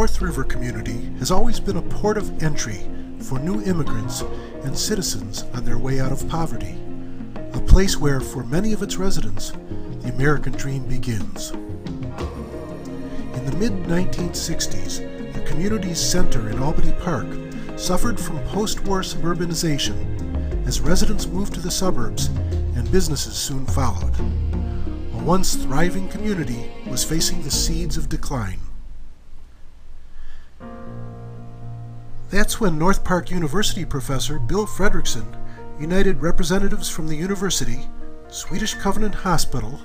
North River community has always been a port of entry for new immigrants and citizens on their way out of poverty, a place where, for many of its residents, the American dream begins. In the mid-1960s, the community's center in Albany Park suffered from post-war suburbanization as residents moved to the suburbs and businesses soon followed. A once thriving community was facing the seeds of decline. That's when North Park University professor Bill Fredrickson united representatives from the university, Swedish Covenant Hospital,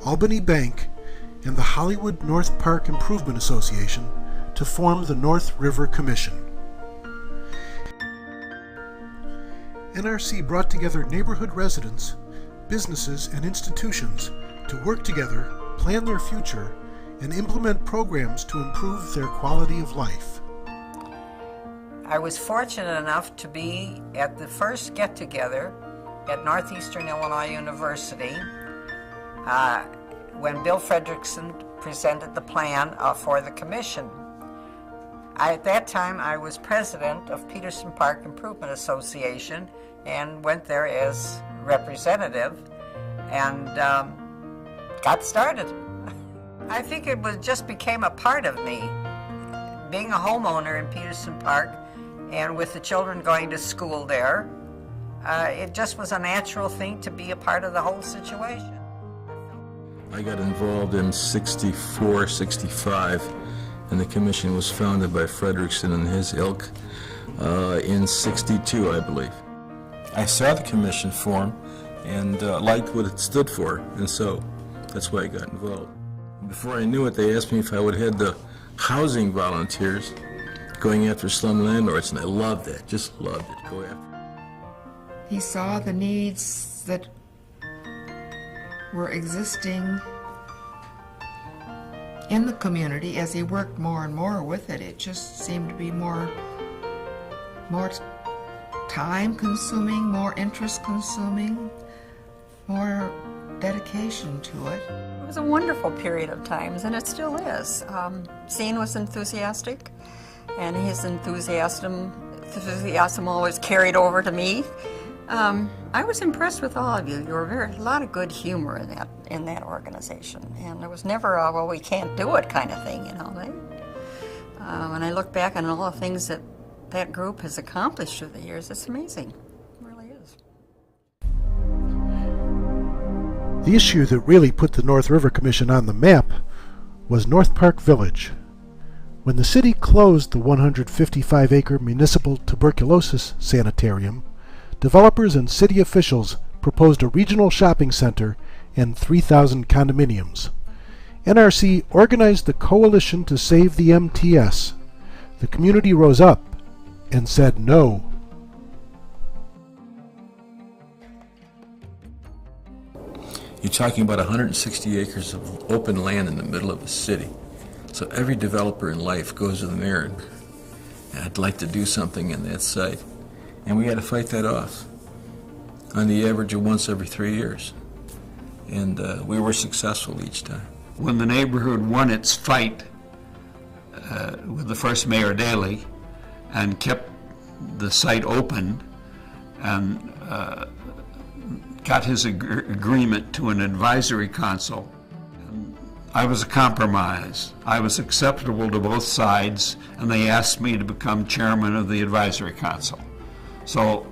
Albany Bank, and the Hollywood North Park Improvement Association to form the North River Commission. NRC brought together neighborhood residents, businesses, and institutions to work together, plan their future, and implement programs to improve their quality of life. I was fortunate enough to be at the first get-together at Northeastern Illinois University when Bill Fredrickson presented the plan for the commission. At that time, I was president of Peterson Park Improvement Association and went there as representative and got started. I think it just became a part of me. Being a homeowner in Peterson Park and with the children going to school there, it just was a natural thing to be a part of the whole situation. I got involved in 64, 65, and the commission was founded by Fredrickson and his ilk in 62, I believe. I saw the commission form and liked what it stood for, and so that's why I got involved. Before I knew it, they asked me if I would head the housing volunteers going after slum landlords, and I loved that, just loved it, go after it. He saw the needs that were existing in the community. As he worked more and more with it, it just seemed to be more time consuming, more interest consuming, more dedication to it. It was a wonderful period of times, and it still is. Sean was enthusiastic, and his enthusiasm always carried over to me. I was impressed with all of you. You were a lot of good humor in that organization, and there was never a, well, we can't do it kind of thing, you know. When I look back on all the things that group has accomplished through the years, it's amazing. It really is. The issue that really put the North River Commission on the map was North Park Village. When the city closed the 155-acre municipal tuberculosis sanitarium, developers and city officials proposed a regional shopping center and 3,000 condominiums. NRC organized the Coalition to Save the MTS. The community rose up and said no. You're talking about 160 acres of open land in the middle of a city. So every developer in life goes with an errand. I'd like to do something in that site. And we had to fight that off on the average of once every 3 years. And we were successful each time. When the neighborhood won its fight with the first Mayor Daley and kept the site open and got his agreement to an advisory council, I was a compromise. I was acceptable to both sides, and they asked me to become chairman of the advisory council. So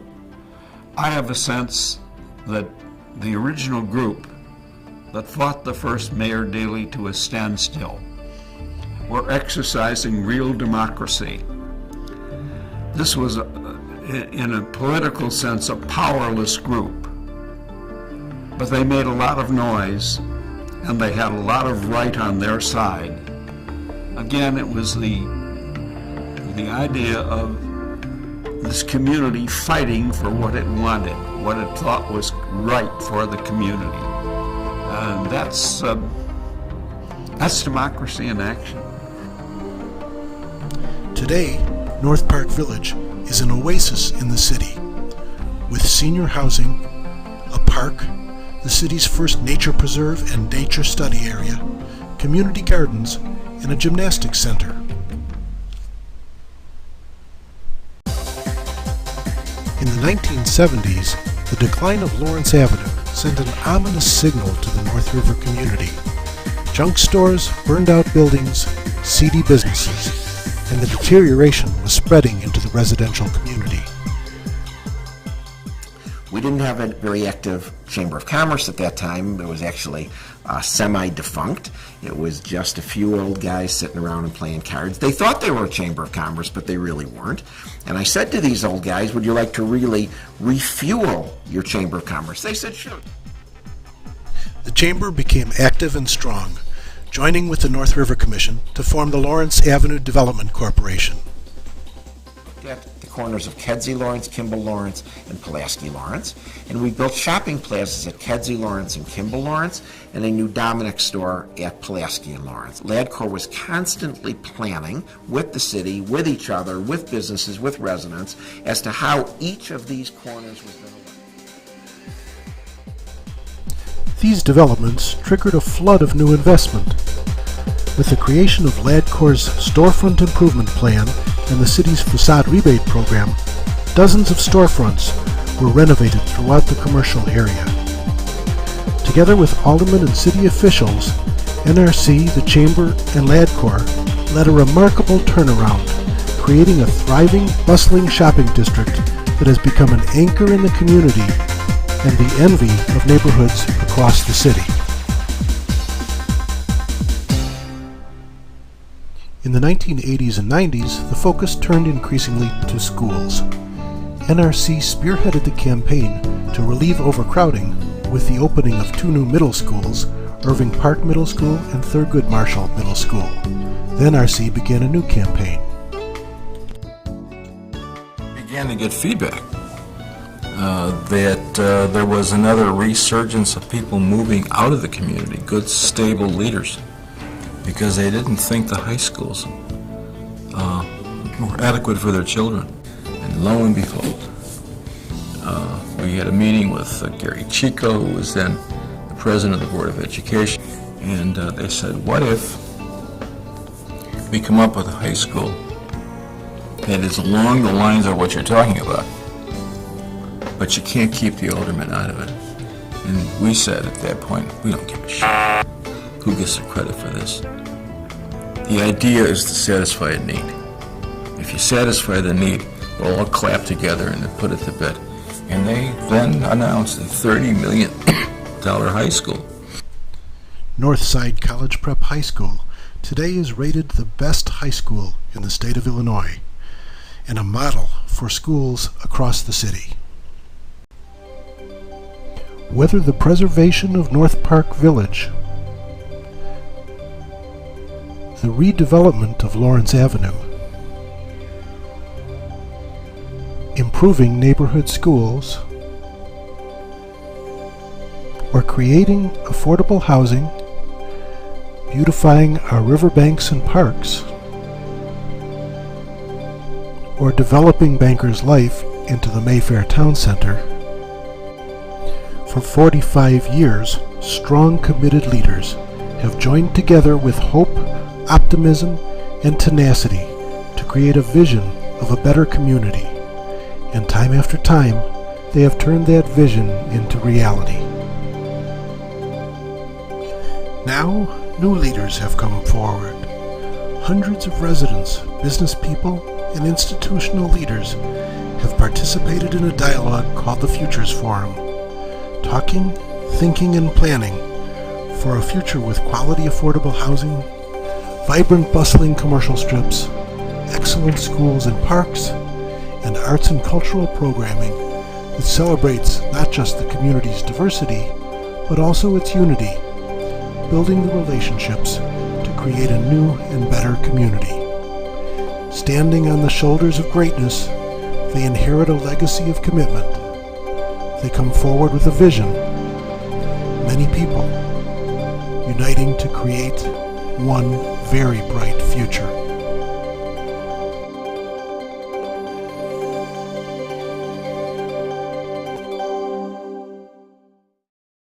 I have a sense that the original group that fought the first Mayor Daley to a standstill were exercising real democracy. This was, in a political sense, a powerless group. But they made a lot of noise, and they had a lot of right on their side. Again, it was the idea of this community fighting for what it wanted, what it thought was right for the community. And that's democracy in action. Today, North Park Village is an oasis in the city, with senior housing, a park, the city's first nature preserve and nature study area, community gardens, and a gymnastics center. In the 1970s, the decline of Lawrence Avenue sent an ominous signal to the North River community. Junk stores, burned-out buildings, seedy businesses, and the deterioration was spreading into the residential community. We didn't have a very active Chamber of Commerce at that time. It was actually semi-defunct. It was just a few old guys sitting around and playing cards. They thought they were a Chamber of Commerce, but they really weren't. And I said to these old guys, would you like to really refuel your Chamber of Commerce? They said, sure. The Chamber became active and strong, joining with the North River Commission to form the Lawrence Avenue Development Corporation. At the corners of Kedzie Lawrence, Kimball Lawrence, and Pulaski Lawrence. And we built shopping plazas at Kedzie Lawrence and Kimball Lawrence, and a new Dominick store at Pulaski and Lawrence. LADCOR was constantly planning with the city, with each other, with businesses, with residents, as to how each of these corners was going to work. These developments triggered a flood of new investment. With the creation of LADCOR's Storefront Improvement Plan and the city's facade rebate program, dozens of storefronts were renovated throughout the commercial area. Together with aldermen and city officials, NRC, the Chamber, and LADCOR led a remarkable turnaround, creating a thriving, bustling shopping district that has become an anchor in the community and the envy of neighborhoods across the city. In the 1980s and 90s, the focus turned increasingly to schools. NRC spearheaded the campaign to relieve overcrowding with the opening of 2 new middle schools, Irving Park Middle School and Thurgood Marshall Middle School. The NRC began a new campaign. Began to get feedback that there was another resurgence of people moving out of the community, good, stable leaders, because they didn't think the high schools were adequate for their children. And lo and behold, we had a meeting with Gary Chico, who was then the president of the Board of Education, and they said, what if we come up with a high school that is along the lines of what you're talking about, but you can't keep the aldermen out of it? And we said at that point, we don't give a shit who gets the credit for this. The idea is to satisfy a need. If you satisfy the need, we'll all clap together and put it to bed. And they then announced a $30 million high school. Northside College Prep High School today is rated the best high school in the state of Illinois and a model for schools across the city. Whether the preservation of North Park Village, the redevelopment of Lawrence Avenue, improving neighborhood schools, or creating affordable housing, beautifying our riverbanks and parks, or developing Bankers Life into the Mayfair Town Center, for 45 years, strong, committed leaders have joined together with hope, optimism, and tenacity to create a vision of a better community. And time after time, they have turned that vision into reality. Now, new leaders have come forward. Hundreds of residents, business people, and institutional leaders have participated in a dialogue called the Futures Forum, talking, thinking, and planning for a future with quality affordable housing, vibrant bustling commercial strips, excellent schools and parks, and arts and cultural programming that celebrates not just the community's diversity, but also its unity, building the relationships to create a new and better community. Standing on the shoulders of greatness, they inherit a legacy of commitment. They come forward with a vision, many people uniting to create one very bright future.